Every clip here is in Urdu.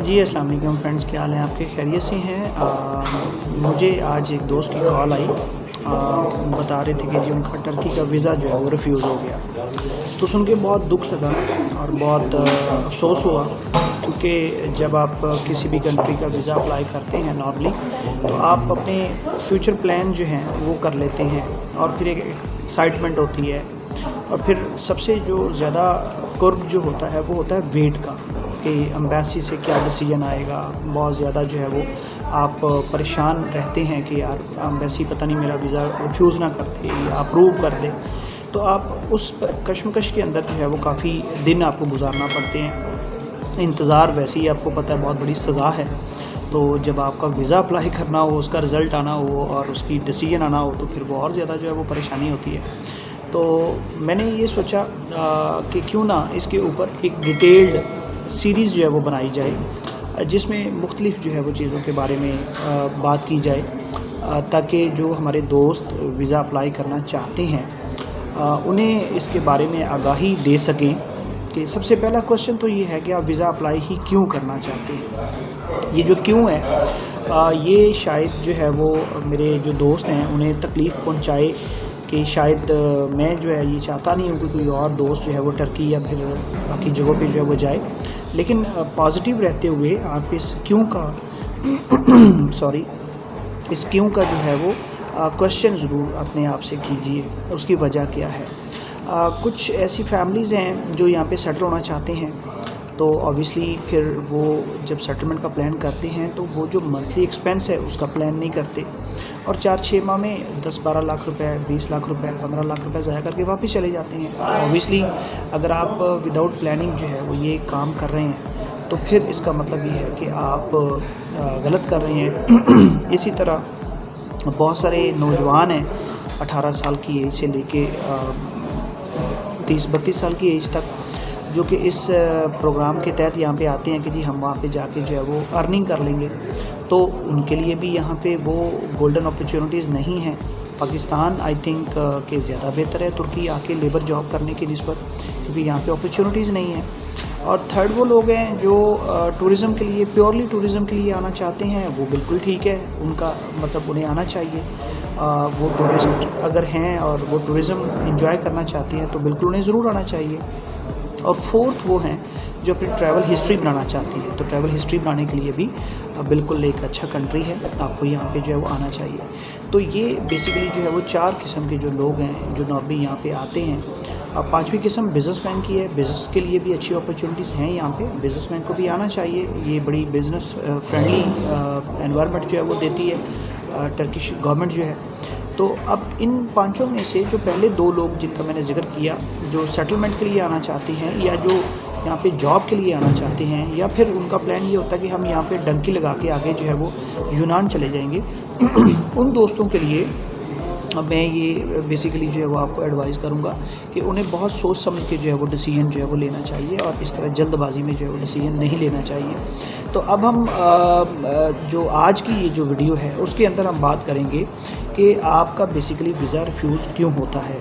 جی السلام علیکم فرینڈس، کیا حال ہیں آپ کے؟ خیریت سے ہیں؟ مجھے آج ایک دوست کی کال آئی، بتا رہے تھے کہ جی ان کا ٹرکی کا ویزا جو ہے وہ ریفیوز ہو گیا۔ تو سن کے بہت دکھ لگا اور بہت افسوس ہوا، کیونکہ جب آپ کسی بھی کنٹری کا ویزا اپلائی کرتے ہیں نارملی تو آپ اپنے فیوچر پلان جو ہیں وہ کر لیتے ہیں، اور پھر ایک ایکسائٹمنٹ ہوتی ہے، اور پھر سب سے جو زیادہ قرب جو ہوتا ہے وہ ہوتا ہے ویٹ کا، کہ امبیسی سے کیا ڈیسیجن آئے گا۔ بہت زیادہ جو ہے وہ آپ پریشان رہتے ہیں کہ یار امبیسی پتہ نہیں میرا ویزا ریفیوز نہ کر دے یا اپروو کر دے، تو آپ اس کشمکش کے اندر جو ہے وہ کافی دن آپ کو گزارنا پڑتے ہیں۔ انتظار ویسے ہی آپ کو پتہ ہے بہت بڑی سزا ہے، تو جب آپ کا ویزا اپلائی کرنا ہو، اس کا رزلٹ آنا ہو اور اس کی ڈیسیجن آنا ہو، تو پھر وہ اور زیادہ جو ہے وہ پریشانی ہوتی ہے۔ تو میں نے یہ سوچا کہ کیوں نہ اس کے اوپر ایک ڈیٹیلڈ سیریز جو ہے وہ بنائی جائے، جس میں مختلف جو ہے وہ چیزوں کے بارے میں بات کی جائے، تاکہ جو ہمارے دوست ویزا اپلائی کرنا چاہتے ہیں انہیں اس کے بارے میں آگاہی دے سکیں کہ سب سے پہلا کوشچن تو یہ ہے کہ آپ ویزا اپلائی ہی کیوں کرنا چاہتے ہیں۔ یہ جو کیوں ہے، یہ شاید جو ہے وہ میرے جو دوست ہیں انہیں تکلیف پہنچائے، کہ شاید میں جو ہے یہ چاہتا نہیں ہوں کہ کوئی اور دوست جو ہے وہ ٹرکی یا پھر باقی جگہوں پہ جو ہے وہ جائے، لیکن پازیٹیو رہتے ہوئے آپ اس کیوں کا اس کیوں کا جو ہے وہ کوشچن ضرور اپنے آپ سے کیجئے، اس کی وجہ کیا ہے۔ کچھ ایسی فیملیز ہیں جو یہاں پہ سیٹل ہونا چاہتے ہیں، تو آبویسلی پھر وہ جب سیٹلمنٹ کا پلان کرتے ہیں تو وہ جو منتھلی ایکسپینس ہے اس کا پلان نہیں کرتے، اور 4-6 ماہ میں 10-12 لاکھ روپے، 20 لاکھ روپے، 15 لاکھ روپے ضائع کر کے واپس چلے جاتے ہیں۔ آبویسلی اگر آپ وداؤٹ پلاننگ جو ہے وہ یہ کام کر رہے ہیں تو پھر اس کا مطلب یہ ہے کہ آپ غلط کر رہے ہیں۔ اسی طرح بہت سارے نوجوان ہیں 18 سال کی ایج سے لے کے 30-32 سال کی ایج تک، جو کہ اس پروگرام کے تحت یہاں پہ آتے ہیں کہ جی ہم وہاں پہ جا کے جو ہے وہ ارننگ کر لیں گے، تو ان کے لیے بھی یہاں پہ وہ گولڈن اپرچونیٹیز نہیں ہیں۔ پاکستان آئی تھنک کہ زیادہ بہتر ہے ترکی آ کے لیبر جاب کرنے کی نسبت، کیونکہ یہاں پہ اپرچونیٹیز نہیں ہیں۔ اور تھرڈ وہ لوگ ہیں جو ٹورزم کے لیے، پیورلی ٹورزم کے لیے آنا چاہتے ہیں، وہ بالکل ٹھیک ہے، ان کا مطلب انہیں آنا چاہیے، وہ ٹورسٹ اگر ہیں اور وہ ٹورزم انجوائے کرنا چاہتے ہیں تو بالکل انہیں ضرور آنا چاہیے۔ اور فورتھ وہ ہیں جو اپنی ٹریول ہسٹری بنانا چاہتی ہیں، تو ٹریول ہسٹری بنانے کے لیے بھی بالکل ایک اچھا کنٹری ہے، آپ کو یہاں پہ جو ہے وہ آنا چاہیے۔ تو یہ بیسیکلی جو ہے وہ 4 قسم کے جو لوگ ہیں جو نارملی یہاں پہ آتے ہیں۔ 5ویں قسم بزنس مین کی ہے، بزنس کے لیے بھی اچھی اپرچونیٹیز ہیں یہاں پہ، بزنس مین کو بھی آنا چاہیے، یہ بڑی بزنس فرینڈلی انوائرمنٹ جو ہے وہ دیتی ہے ٹرکش گورنمنٹ جو ہے۔ تو اب ان 5 میں سے جو پہلے 2 لوگ جن کا میں نے ذکر کیا، جو سیٹلمنٹ کے لیے آنا چاہتے ہیں یا جو یہاں پہ جاب کے لیے آنا چاہتے ہیں، یا پھر ان کا پلان یہ ہوتا ہے کہ ہم یہاں پہ ڈنکی لگا کے آگے جو ہے وہ یونان چلے جائیں گے، ان دوستوں کے لیے میں یہ بیسیکلی جو ہے وہ آپ کو ایڈوائز کروں گا کہ انہیں بہت سوچ سمجھ کے جو ہے وہ ڈیسیجن جو ہے وہ لینا چاہیے، اور اس طرح جلد بازی میں جو ہے وہ ڈیسیجن نہیں لینا چاہیے۔ تو اب ہم جو آج کی یہ جو ویڈیو ہے اس کے اندر ہم بات کریں گے کہ آپ کا بیسیکلی ویزا ریفیوز کیوں ہوتا ہے۔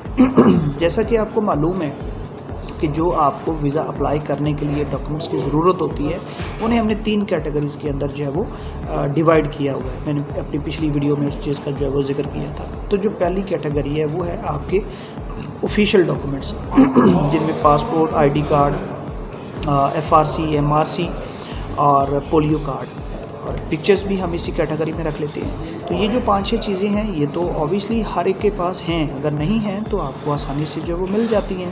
جیسا کہ آپ کو معلوم ہے کہ جو آپ کو ویزا اپلائی کرنے کے لیے ڈاکومنٹس کی ضرورت ہوتی ہے، انہیں ہم نے 3 کیٹیگریز کے اندر جو ہے وہ ڈیوائڈ کیا ہوا ہے۔ میں نے اپنی پچھلی ویڈیو میں اس چیز کا جو ہے وہ ذکر کیا تھا۔ تو جو پہلی کیٹیگری ہے وہ ہے آپ کے آفیشیل ڈاکومنٹس، جن میں passport, I D card, FRC، MRC اور پولیو کارڈ، اور پکچرز بھی ہم اسی کیٹیگری میں رکھ لیتے ہیں۔ تو یہ جو 5-6 چیزیں ہیں یہ تو اوبیسلی ہر ایک کے پاس ہیں، اگر نہیں ہیں تو آپ کو آسانی سے جو ہے وہ مل جاتی ہیں،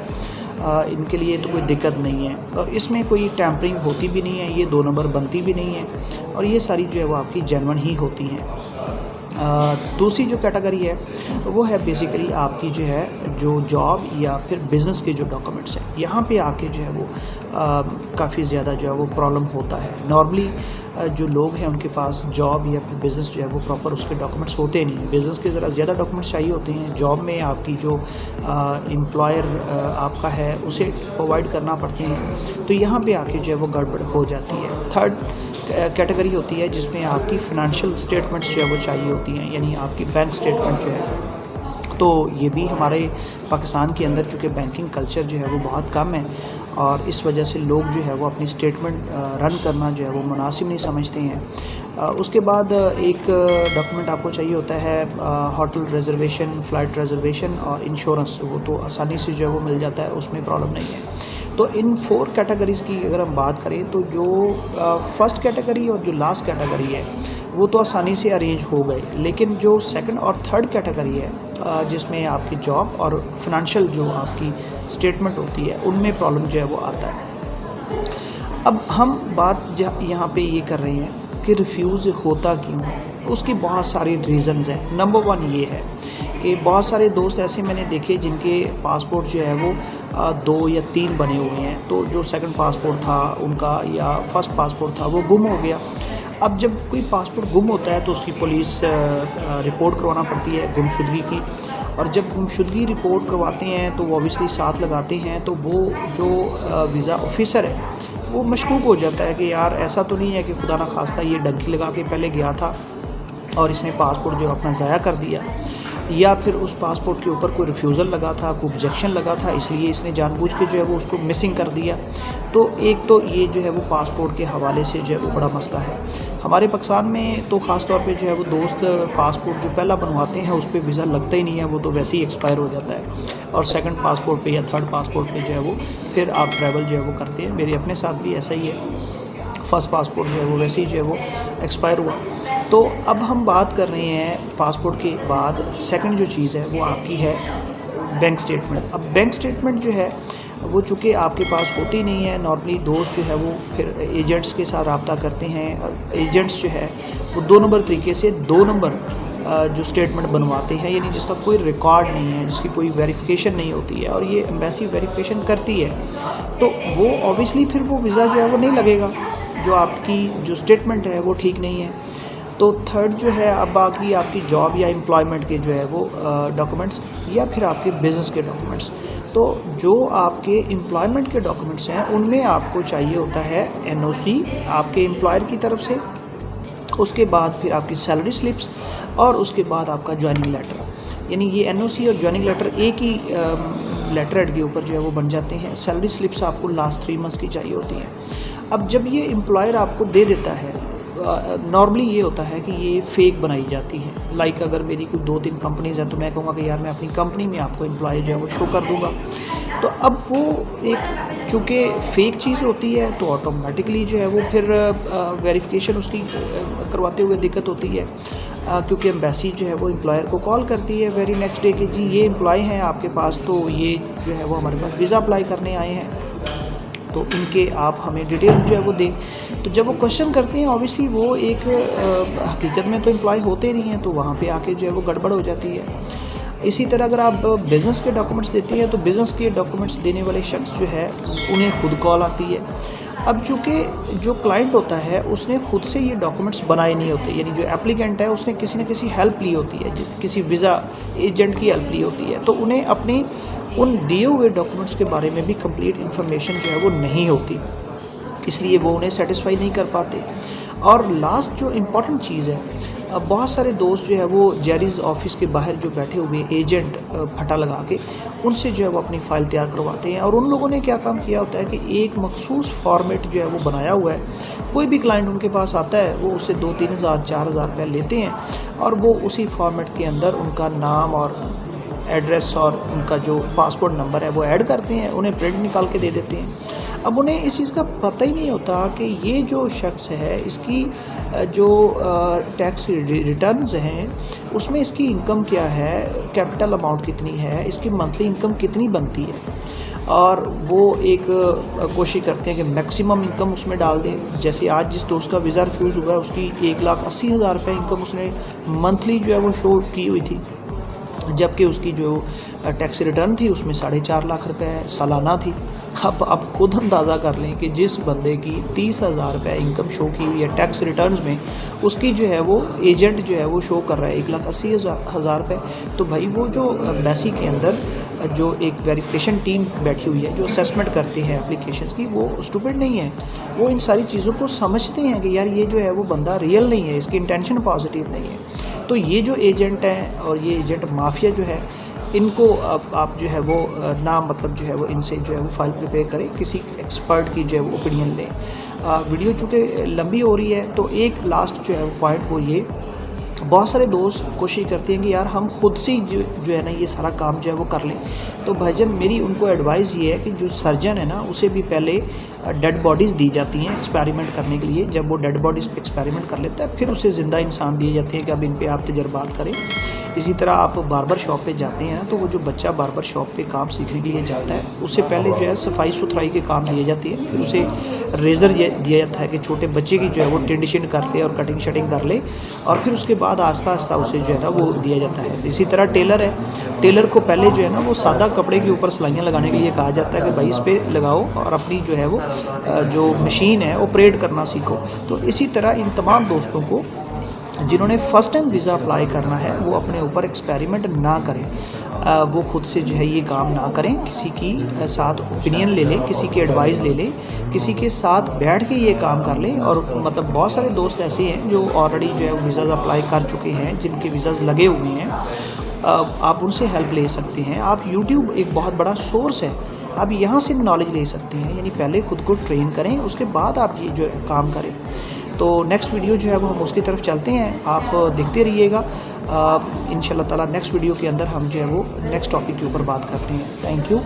ان کے لیے تو کوئی دقت نہیں ہے، اور اس میں کوئی ٹیمپرنگ ہوتی بھی نہیں ہے، یہ 2 نمبر بنتی بھی نہیں ہے، اور یہ ساری جو ہے وہ آپ کی جینون ہی ہوتی ہیں۔ دوسری جو کیٹیگری ہے وہ ہے بیسیکلی آپ کی جو ہے جو جاب یا پھر بزنس کے جو ڈاکومنٹس ہیں، یہاں پہ آ کے جو ہے وہ کافی زیادہ جو ہے وہ پرابلم ہوتا ہے۔ نارملی جو لوگ ہیں ان کے پاس جاب یا پھر بزنس جو ہے وہ پراپر اس کے ڈاکومنٹس ہوتے نہیں ہیں، بزنس کے ذرا زیادہ ڈاکومنٹس چاہیے ہوتے ہیں، جاب میں آپ کی جو امپلائر آپ کا ہے اسے پرووائڈ کرنا پڑتے ہیں، تو یہاں پہ آ کے جو ہے وہ گڑبڑ ہو جاتی ہے۔ تھرڈ کیٹیگری ہوتی ہے جس میں آپ کی فنانشیل اسٹیٹمنٹس جو ہے وہ چاہیے ہوتی ہیں، یعنی آپ کی بینک اسٹیٹمنٹ جو ہے تو یہ بھی ہمارے پاکستان کے اندر چونکہ بینکنگ کلچر جو ہے وہ بہت کم ہے، اور اس وجہ سے لوگ جو ہے وہ اپنی اسٹیٹمنٹ رن کرنا جو ہے وہ مناسب نہیں سمجھتے ہیں۔ اس کے بعد ایک ڈاکومنٹ آپ کو چاہیے ہوتا ہے ہوٹل ریزرویشن، فلائٹ ریزرویشن اور انشورنس، وہ تو آسانی سے جو ہے وہ مل جاتا ہے، اس میں پرابلم نہیں ہے۔ تو ان 4 کیٹیگریز کی اگر ہم بات کریں تو جو فرسٹ کیٹیگری اور جو لاسٹ کیٹیگری ہے وہ تو آسانی سے ارینج ہو گئے، لیکن جو سیکنڈ اور تھرڈ کیٹیگری ہے جس میں آپ کی جاب اور فنانشل جو آپ کی اسٹیٹمنٹ ہوتی ہے ان میں پرابلم جو ہے وہ آتا ہے۔ اب ہم بات یہاں پہ یہ کر رہے ہیں کہ ریفیوز ہوتا کیوں ہے، اس کی بہت ساری ریزنز ہیں۔ نمبر 1 یہ ہے کہ بہت سارے دوست ایسے میں نے دیکھے جن کے پاسپورٹ جو ہے وہ 2 یا 3 بنے ہوئے ہیں، تو جو سیکنڈ پاسپورٹ تھا ان کا یا فرسٹ پاسپورٹ تھا وہ گم ہو گیا۔ اب جب کوئی پاسپورٹ گم ہوتا ہے تو اس کی پولیس رپورٹ کروانا پڑتی ہے گمشدگی کی، اور جب گمشدگی رپورٹ کرواتے ہیں تو وہ اوبیسلی ساتھ لگاتے ہیں، تو وہ جو ویزا آفیسر ہے وہ مشکوک ہو جاتا ہے کہ یار ایسا تو نہیں ہے کہ خدا نخواستہ یہ ڈنکی لگا کے پہلے گیا تھا اور اس نے پاسپورٹ جو اپنا ضائع کر دیا، یا پھر اس پاسپورٹ کے اوپر کوئی ریفیوزل لگا تھا، کوئی آبجیکشن لگا تھا، اس لیے اس نے جان بوجھ کے جو ہے وہ اس کو مسنگ کر دیا۔ تو ایک تو یہ جو ہے وہ پاسپورٹ کے حوالے سے جو ہے وہ بڑا مسئلہ ہے۔ ہمارے پاکستان میں تو خاص طور پہ جو ہے وہ دوست پاسپورٹ جو پہلا بنواتے ہیں اس پہ ویزا لگتا ہی نہیں ہے، وہ تو ویسے ہی ایکسپائر ہو جاتا ہے، اور سیکنڈ پاسپورٹ پہ یا تھرڈ پاسپورٹ پہ جو ہے وہ پھر آپ ٹریول جو ہے وہ کرتے ہیں۔ میرے اپنے ساتھ بھی ایسا ہی ہے، فرسٹ پاسپورٹ جو ہے وہ ویسے ہی جو ہے وہ ایکسپائر ہوا۔ تو اب ہم بات کر رہے ہیں پاسپورٹ کے بعد سیکنڈ جو چیز ہے وہ آپ کی ہے بینک سٹیٹمنٹ۔ اب بینک سٹیٹمنٹ جو ہے وہ چونکہ آپ کے پاس ہوتی نہیں ہے، نارملی دوست جو ہے وہ پھر ایجنٹس کے ساتھ رابطہ کرتے ہیں، ایجنٹس جو ہے وہ 2 نمبر طریقے سے 2 نمبر جو سٹیٹمنٹ بنواتے ہیں، یعنی جس کا کوئی ریکارڈ نہیں ہے، جس کی کوئی ویریفیکیشن نہیں ہوتی ہے، اور یہ ایمبیسی ویریفیکیشن کرتی ہے، تو وہ اوبیسلی پھر وہ ویزا جو ہے وہ نہیں لگے گا، جو آپ کی جو سٹیٹمنٹ ہے وہ ٹھیک نہیں ہے۔ تو تھرڈ جو ہے اب باقی آپ کی جاب یا امپلائمنٹ کے جو ہے وہ ڈاکومنٹس، یا پھر آپ کے بزنس کے ڈاکومنٹس۔ تو جو آپ کے امپلائمنٹ کے ڈاکومنٹس ہیں ان میں آپ کو چاہیے ہوتا ہے NOC آپ کے امپلائر کی طرف سے، اس کے بعد پھر آپ کی سیلری سلپس، اور اس کے بعد آپ کا جوائننگ لیٹر، یعنی یہ NOC اور جوائننگ لیٹر ایک ہی لیٹر ہیڈ کے اوپر جو ہے وہ بن جاتے ہیں۔ سیلری سلپس آپ کو لاسٹ 3 منتھس کی چاہیے ہوتی ہیں۔ اب جب یہ امپلائر آپ کو دے دیتا ہے، نارملی یہ ہوتا ہے کہ یہ فیک بنائی جاتی ہے، لائک اگر میری کوئی 2-3 کمپنیز ہیں تو میں کہوں گا کہ یار میں اپنی کمپنی میں آپ کو امپلائی جو ہے وہ شو کر دوں گا، تو اب وہ ایک چونکہ فیک چیز ہوتی ہے تو آٹومیٹکلی جو ہے وہ پھر ویریفیکیشن اس کی کرواتے ہوئے دقت ہوتی ہے، کیونکہ ایمبیسی جو ہے وہ امپلائر کو کال کرتی ہے ویری نیکسٹ ڈے کہ جی یہ امپلائی ہیں آپ کے پاس، تو یہ جو ہے وہ ہمارے پاس ویزا اپلائی کرنے آئے ہیں، تو ان کے آپ ہمیں ڈیٹیل جو ہے وہ دیں۔ تو جب وہ کوشچن کرتے ہیں اوبیسلی وہ ایک حقیقت میں تو امپلائی ہوتے نہیں ہیں، تو وہاں پہ آ کے جو ہے وہ گڑبڑ ہو جاتی ہے۔ اسی طرح اگر آپ بزنس کے ڈاکومنٹس دیتے ہیں تو بزنس کے ڈاکومنٹس دینے والے شخص جو ہے انہیں خود کال آتی ہے۔ اب چونکہ جو کلائنٹ ہوتا ہے اس نے خود سے یہ ڈاکومنٹس بنائے نہیں ہوتے، یعنی جو اپلیکینٹ ہے اس نے کسی نہ کسی ہیلپ لی ہوتی ہے، کسی ویزا ایجنٹ کی ہیلپ لی ہوتی ہے، تو انہیں اپنے ان دیے ہوئے ڈاکومنٹس کے بارے میں بھی کمپلیٹ انفارمیشن جو ہے وہ نہیں ہوتی، اس لیے وہ انہیں سیٹسفائی نہیں کر پاتے۔ اور لاسٹ جو امپورٹنٹ چیز ہے، بہت سارے دوست جو ہے وہ جیریز آفس کے باہر جو بیٹھے ہوئے ایجنٹ پھٹا لگا کے ان سے جو ہے وہ اپنی فائل تیار کرواتے ہیں، اور ان لوگوں نے کیا کام کیا ہوتا ہے کہ ایک مخصوص فارمیٹ جو ہے وہ بنایا ہوا ہے، کوئی بھی کلائنٹ ان کے پاس آتا ہے وہ اس سے 2-3 ہزار 4 ہزار روپے لیتے ہیں، اور وہ اسی فارمیٹ کے اندر ان کا نام اور ایڈریس اور ان کا جو پاسپورٹ نمبر ہے وہ ایڈ کرتے ہیں، انہیں پرنٹ نکال کے دے دیتے ہیں۔ اب انہیں اس چیز کا پتہ ہی نہیں ہوتا کہ یہ جو شخص ہے اس کی جو ٹیکس ریٹرنز ہیں اس میں اس کی انکم کیا ہے، کیپٹل اماؤنٹ کتنی ہے، اس کی منتھلی انکم کتنی بنتی ہے، اور وہ ایک کوشش کرتے ہیں کہ میکسیمم انکم اس میں ڈال دیں۔ جیسے آج جس دوست کا ویزا ریفیوز ہوا ہے اس کی 1,80,000 روپے انکم اس نے منتھلی جو ہے وہ شو کی ہوئی تھی، جبکہ اس کی جو ٹیکس ریٹرن تھی اس میں 4.5 لاکھ روپے سالانہ تھی۔ اب خود اندازہ کر لیں کہ جس بندے کی 30,000 روپے انکم شو کی ہوئی ہے ٹیکس ریٹرنز میں، اس کی جو ہے وہ ایجنٹ جو ہے وہ شو کر رہا ہے 1,80,000 روپے، تو بھائی وہ جو ایمبیسی کے اندر جو ایک ویریفیکیشن ٹیم بیٹھی ہوئی ہے جو اسیسمنٹ کرتی ہے اپلیکیشنز کی، وہ اسٹوپڈ نہیں ہے، وہ ان ساری چیزوں کو سمجھتے ہیں کہ یار یہ جو ہے وہ بندہ ریئل نہیں ہے، اس کی انٹینشن پازیٹیو نہیں ہے۔ تو یہ جو ایجنٹ ہیں اور یہ ایجنٹ مافیا جو ہے ان کو آپ جو ہے وہ نہ مطلب جو ہے وہ ان سے جو ہے وہ فائل پریپیئر کریں، کسی ایکسپرٹ کی جو ہے وہ اوپینین لیں۔ ویڈیو چونکہ لمبی ہو رہی ہے تو ایک لاسٹ جو ہے پوائنٹ وہ یہ، بہت سارے دوست کوشش کرتے ہیں کہ یار ہم خود سے جو ہے نا یہ سارا کام جو ہے وہ کر لیں۔ تو بھائی جان میری ان کو ایڈوائز یہ ہے کہ جو سرجن ہے نا اسے بھی پہلے ڈیڈ باڈیز دی جاتی ہیں ایکسپیریمنٹ کرنے کے لیے، جب وہ ڈیڈ باڈیز پہ ایکسپیریمنٹ کر لیتا ہے پھر اسے زندہ انسان دیے جاتے ہیں کہ اب ان پہ آپ تجربات کریں۔ اسی طرح آپ باربر شاپ پہ جاتے ہیں تو وہ جو بچہ باربر شاپ پہ کام سیکھنے کے لیے جاتا ہے اسے پہلے جو ہے صفائی ستھرائی کے کام دیے جاتے ہیں، پھر اسے ریزر دیا جاتا ہے کہ چھوٹے بچے کی جو ہے وہ ٹنڈ شنڈ کر لے اور کٹنگ شٹنگ کر لے، اور پھر اس کے بعد آہستہ آہستہ اسے جو ہے نا وہ دیا جاتا ہے۔ اسی طرح ٹیلر ہے، ٹیلر کو پہلے جو ہے نا وہ سادہ کپڑے کے اوپر سلائیاں لگانے کے لیے کہا جاتا ہے کہ بھائی اس پہ لگاؤ اور اپنی جو ہے وہ جو مشین ہے آپریٹ کرنا سیکھو۔ تو اسی طرح ان تمام دوستوں کو جنہوں نے فرسٹ ٹائم ویزا اپلائی کرنا ہے وہ اپنے اوپر ایکسپیریمنٹ نہ کریں، وہ خود سے جو ہے یہ کام نہ کریں، کسی کی ساتھ اوپینین لے لیں، کسی کی ایڈوائز لے لیں، کسی کے ساتھ بیٹھ کے یہ کام کر لیں۔ اور مطلب بہت سارے دوست ایسے ہیں جو آلریڈی جو ہے ویزاز اپلائی کر چکے ہیں، جن کے ویزاز لگے ہوئے ہیں، آپ ان سے ہیلپ لے سکتے ہیں۔ آپ یوٹیوب ایک بہت بڑا سورس ہے، آپ یہاں سے نالج لے سکتے ہیں، یعنی پہلے خود کو ٹرین کریں اس کے بعد آپ یہ جو کام کریں۔ تو نیکسٹ ویڈیو جو ہے وہ ہم اس کی طرف چلتے ہیں، آپ دیکھتے رہیے گا۔ ان شاء اللہ تعالیٰ نیکسٹ ویڈیو کے اندر ہم جو ہے وہ نیکسٹ ٹاپک کے اوپر بات کرتے ہیں۔ Thank you.